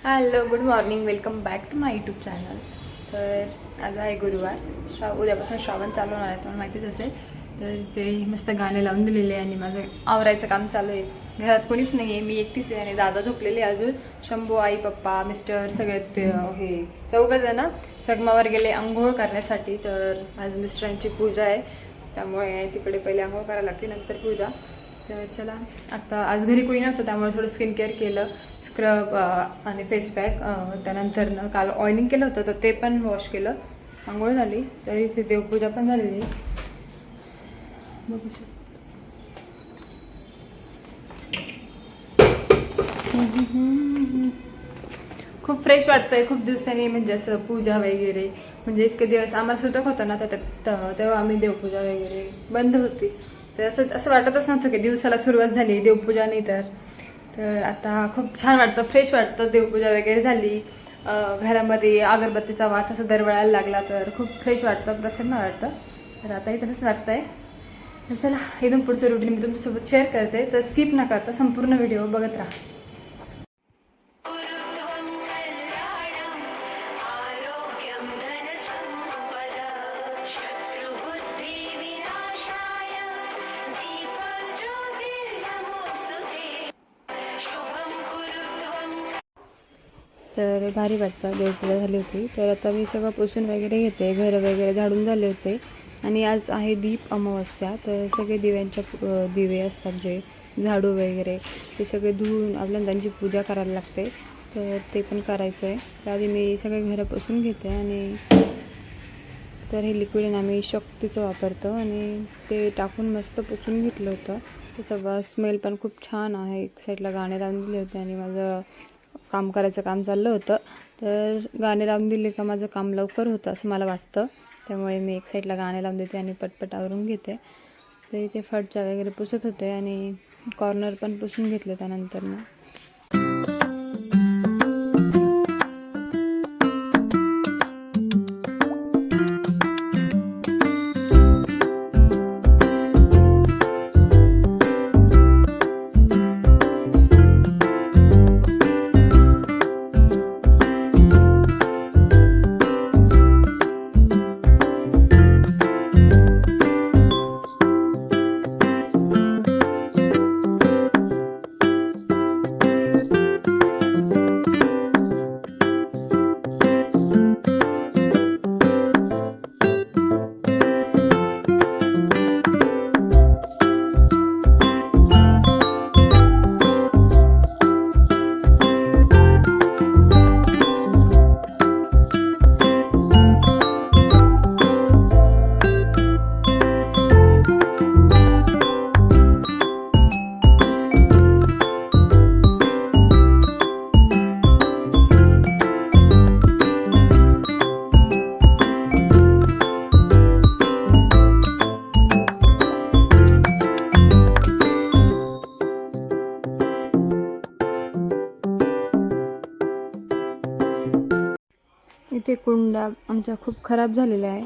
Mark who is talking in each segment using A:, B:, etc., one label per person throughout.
A: Hello, good morning. Welcome back to my YouTube channel. तर आज आहे गुरुवार. उद्यापासून श्रावण चालू होणार आहे, तुम्हाला माहितीच असेल. तर ते मस्त गाणे लावून दिलेले आहे आणि माझं आवरायचं काम चालू आहे. घरात कोणीच नाही आहे, मी एकटीच आहे आणि दादा झोपलेले अजून. शंभू, आई, पप्पा, मिस्टर सगळे ते हे चौघजण संगमावर गेले आंघोळ करण्यासाठी. तर आज मिस्टरांची पूजा आहे, त्यामुळे तिकडे पहिले आंघोळ करायला लागते, नंतर पूजा. तर चला, आता आज घरी कोणी नव्हतं त्यामुळे थोडं स्किन केअर केलं, स्क्रब आणि फेस पॅक. त्यानंतर काल ऑइलिंग केलं होतं तर ते पण वॉश केलं. आंघोळ झाली, तर इथे देवपूजा पण झालेली. बघू शकतो. खूप फ्रेश वाटतंय खूप दिवसांनी, म्हणजे असं पूजा वगैरे. म्हणजे इतके दिवस आम्हाला सुतक होतं ना, तेव्हा आम्ही देवपूजा वगैरे बंद होती. तर असं वाटतच नव्हतं की दिवसाला सुरुवात झाली देवपूजा नाही. तर आता खूप छान वाटतं, फ्रेश वाटतं. देवपूजा वगैरे झाली, घरामध्ये अगरबत्तीचा वास असं दरवळायला लागला तर खूप फ्रेश वाटतं, प्रसन्न वाटतं. तर आताही तसंच वाटतंय. तर चला, इथून पुढचं रुटीन मी तुमच्यासोबत शेअर करते, तर स्किप न करता संपूर्ण व्हिडिओ बघत राहा. तर भारी वाटतं. देवपूजा झाली होती, तर आता मी सगळं पुसून वगैरे घेते, घर वगैरे झाडून झाले होते. आणि आज आहे दीप अमावस्या, तर सगळे दिव्यांच्या दिवे असतात जे झाडू वगैरे, ते सगळे धुवून आपल्याला त्यांची पूजा करायला लागते. तर ते पण करायचं आहे. त्याआधी मी सगळे घरं पुसून घेते. आणि तर हे लिक्विड आम्ही शक्तीचं वापरतो आणि ते टाकून मस्त पुसून घेतलं होतं. त्याचा स्मेल पण खूप छान आहे. एक साईडला गाणे लावून दिले होते आणि माझं काम करायचं काम चाललं होतं. तर गाणे लावून दिले का माझं काम लवकर होतं असं मला वाटतं, त्यामुळे मी एक साईडला गाणे लावून देते आणि पटपट आवरून घेते. तर इथे फरच्या वगैरे पुसत होते आणि कॉर्नर पण पुसून घेतले त्यानंतर मग. इथे कुंडा आमचा खूप खराब झालेला आहे,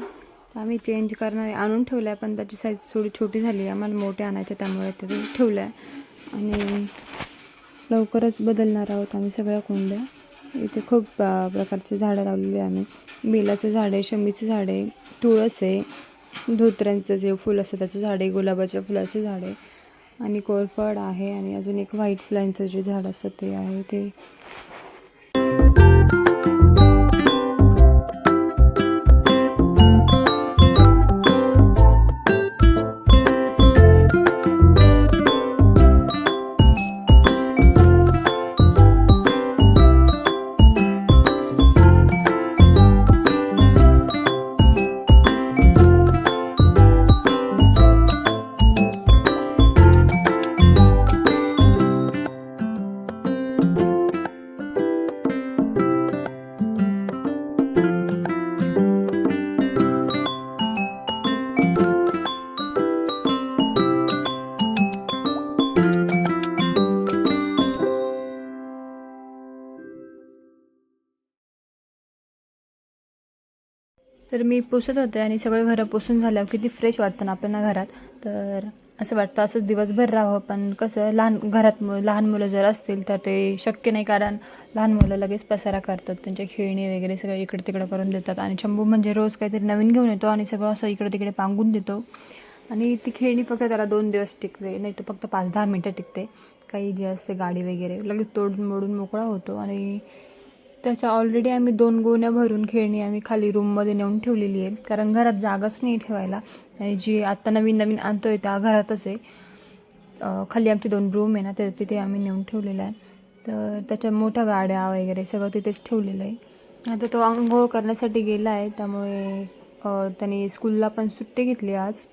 A: तर आम्ही चेंज करणारे आणून ठेवला आहे, पण त्याची साईज थोडी छोटी झाली आहे. आम्हाला मोठे आणायचे, त्यामुळे ते ठेवलं आहे आणि लवकरच बदलणार आहोत आम्ही सगळ्या कुंड्या. इथे खूप प्रकारचे झाडं लावलेली आहे आम्ही. बेलाचं झाड आहे, शमीचं झाड आहे, तुळस आहे, धोत्र्यांचं जे फुल असतं त्याचं झाड आहे, गुलाबाच्या फुलाचं झाड आहे आणि कोरफड आहे आणि अजून एक व्हाईट फ्लायरचं जे झाड असतं ते आहे. ते तर मी पुसत होते आणि सगळं घरं पुसून झाल्यावर किती फ्रेश वाटतं ना आपल्याला घरात. तर असं वाटतं असंच दिवसभर राहावं, पण कसं घरात लहान मुलं जर असतील तर ते शक्य नाही, कारण लहान मुलं लगेच पसारा करतात, त्यांच्या खेळणी वगैरे सगळं इकडे तिकडे करून देतात. आणि शंभू म्हणजे रोज काहीतरी नवीन घेऊन येतो आणि सगळं असं इकडे तिकडे पांगून देतो. आणि ती खेळणी फक्त त्याला 2 दिवस टिकते, नाही तर फक्त 5-10 मिनटं टिकते. काही जे असते गाडी वगैरे लगेच तोडून मोडून मोकळा होतो. आणि त्याच्या ऑलरेडी आम्ही 2 गोण्या भरून खेळणी आम्ही खाली रूममध्ये नेऊन ठेवलेली आहे, कारण घरात जागाच नाही ठेवायला. आणि जी आत्ता नवीन नवीन आणतो आहे त्या घरातच आहे. खाली आमची 2 रूम आहे ना, तर तिथे आम्ही नेऊन ठेवलेलं आहे. तर त्याच्या मोठ्या गाड्या वगैरे सगळं तिथेच ठेवलेलं आहे. आता तो अंघोळ करण्यासाठी गेला आहे, त्यामुळे त्याने स्कूलला पण सुट्टी घेतली आज.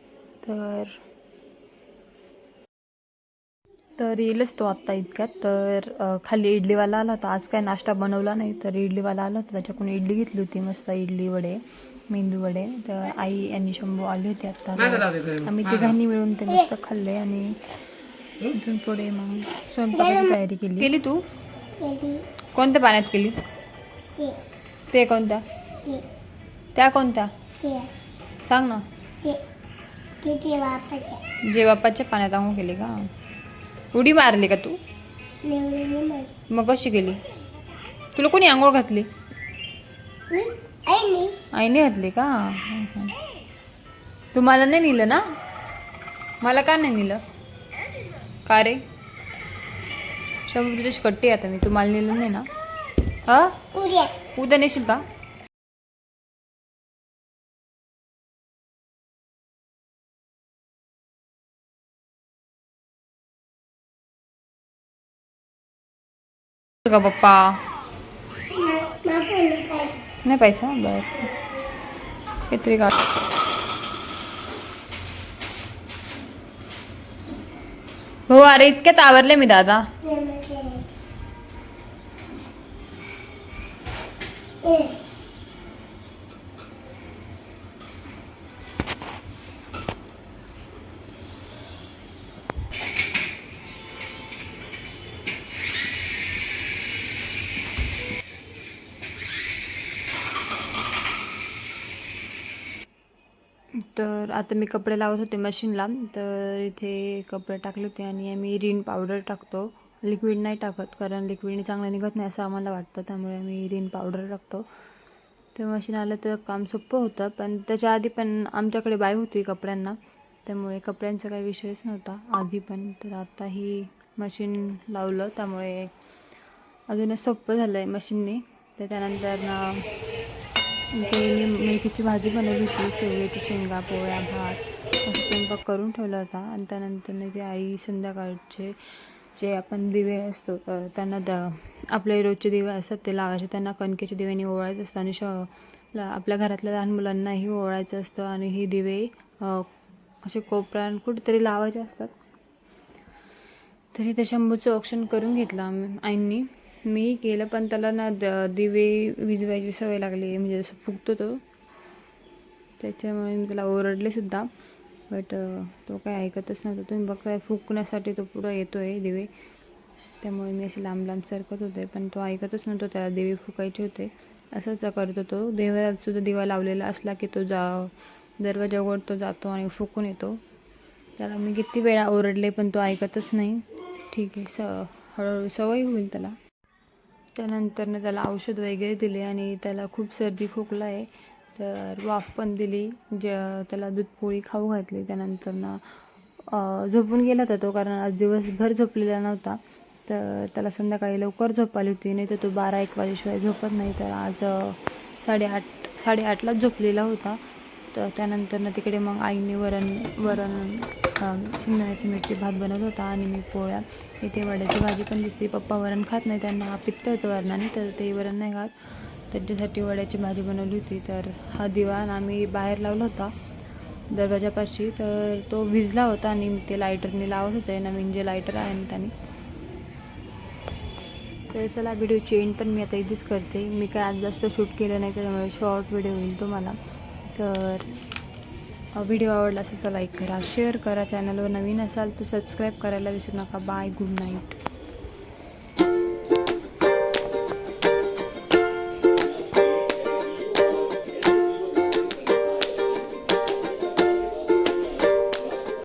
A: तर येईलच तो आत्ता इतक्यात. तर खाली इडलीवाला आला होता, आज काय नाश्ता बनवला नाही, तर इडलीवाला आला होता, त्याच्याकडून इडली घेतली होती, मस्त इडली वडे, मेंदू वडे. तर आई आणि शंभू आले होते आत्ता, आम्ही तिघांनी मिळून ते मस्त खाल्ले. आणि इथून पुढे मग स्वयंपाकाची तयारी केली. तू कोणत्या पाण्यात केली? ते कोणत्या? त्या कोणत्या सांग ना. जे बाप्पाच्या पाण्यात आंघोळ केली का? उडी मारली का तू? मग कशी गेली? तुला कोणी आंघोळ घातली? आईने घातली का? तुम्हाला नाही नेलं ना? मला का नाही नेलं? का रे? शंभू तुझ्याची कट्टी आता मी, तुम्हाला नेलं नाही ना? हा, उद्या नेशील का? का पप्पा नाही पैसा बर काहीतरी का. हो अरे इतक्यात आवरले मी दादा. तर आता मी कपडे लावत होते मशीनला, तर इथे कपडे टाकले होते आणि आम्ही रिन पावडर टाकतो, लिक्विड नाही टाकत, कारण लिक्विडने चांगलं निघत नाही असं आम्हाला वाटतं, त्यामुळे आम्ही रिन पावडर टाकतो. तर मशीन आलं तर काम सोपं होतं, पण त्याच्या आधी पण आमच्याकडे बाई होती कपड्यांना, त्यामुळे कपड्यांचा काही विषयच नव्हता आधी पण. तर आताही मशीन लावलं त्यामुळे अजूनच सोपं झालं आहे मशीनने. तर त्यानंतर ना मेथीची भाजी बनवली होती, शेवग्याची शेंगा, पोळ्या, भात असं स्वयंपाक करून ठेवला होता. आणि त्यानंतर ते आई संध्याकाळचे जे आपण दिवे असतो त्यांना आपले रोजचे दिवे असतात ते लावायचे, त्यांना कणकेच्या दिव्याने ओवाळायचं असतं. आणि आपल्या घरातल्या लहान मुलांनाही ओवाळायचं असतं. आणि ही दिवे असे कोपऱ्यात कुठेतरी लावायचे असतात. तरी त्या शंभूचं ऑप्शन करून घेतलं आईंनी, मी केलं, पण त्याला ना दिवे विजवायची सवय लागली, म्हणजे जसं फुगतो तो, त्याच्यामुळे मी त्याला ओरडलेसुद्धा, बट तो काय ऐकतच नव्हता. तुम्ही बघताय फुकण्यासाठी तो पुढं येतो आहे दिवे, त्यामुळे मी असे लांब लांब सरकत होते, पण तो ऐकतच नव्हतो, त्याला दिवे फुकायचे होते. असंच करतो तो. देवालासुद्धा दिवा लावलेला असला की तो दरवाजा उघडतो, जातो आणि फुकून येतो. त्याला मी किती वेळा ओरडले पण तो ऐकतच नाही. ठीक आहे, हळूहळू सवय होईल त्याला. त्यानंतरनं त्याला औषध वगैरे दिले आणि त्याला खूप सर्दी खोकला आहे, तर वाफ पण दिली, त्याला दूध पोळी खाऊ घातली. त्यानंतरनं झोपून गेला होता तो, कारण आज दिवसभर झोपलेला नव्हता, तर त्याला संध्याकाळी लवकर झोप आली होती, नाही तर तो 12-1 वाजेशिवाय झोपत नाही. तर आज 8:30लाच झोपलेला होता. तर त्यानंतरनं तिकडे मग आईने वरण शेंगदाण्याची मिरची भात बनवला होता आणि मी पोळ्या. इथे वड्याची भाजी पण दिसते. पप्पा वरण खात नाही, त्यांना पित्त होतं वरणाने, तर ते वरण नाही खात, त्यांच्यासाठी वड्याची भाजी बनवली होती. तर हा दिवा आम्ही बाहेर लावला होता दरवाजापाशी, तर तो विझला होता आणि ते लायटरने लावत होते, नवीन जे लायटर आहे ना त्याने. तर चला व्हिडिओची एंड पण मी आता इथेच करते. मी काय आज जास्त शूट केलं नाही, त्यामुळे शॉर्ट व्हिडिओ होईल तुम्हाला. तर व्हिडिओ आवडला असेल तर लाईक करा, शेअर करा, चॅनलवर नवीन असाल तर सबस्क्राईब करायला विसरू नका. Bye, good night.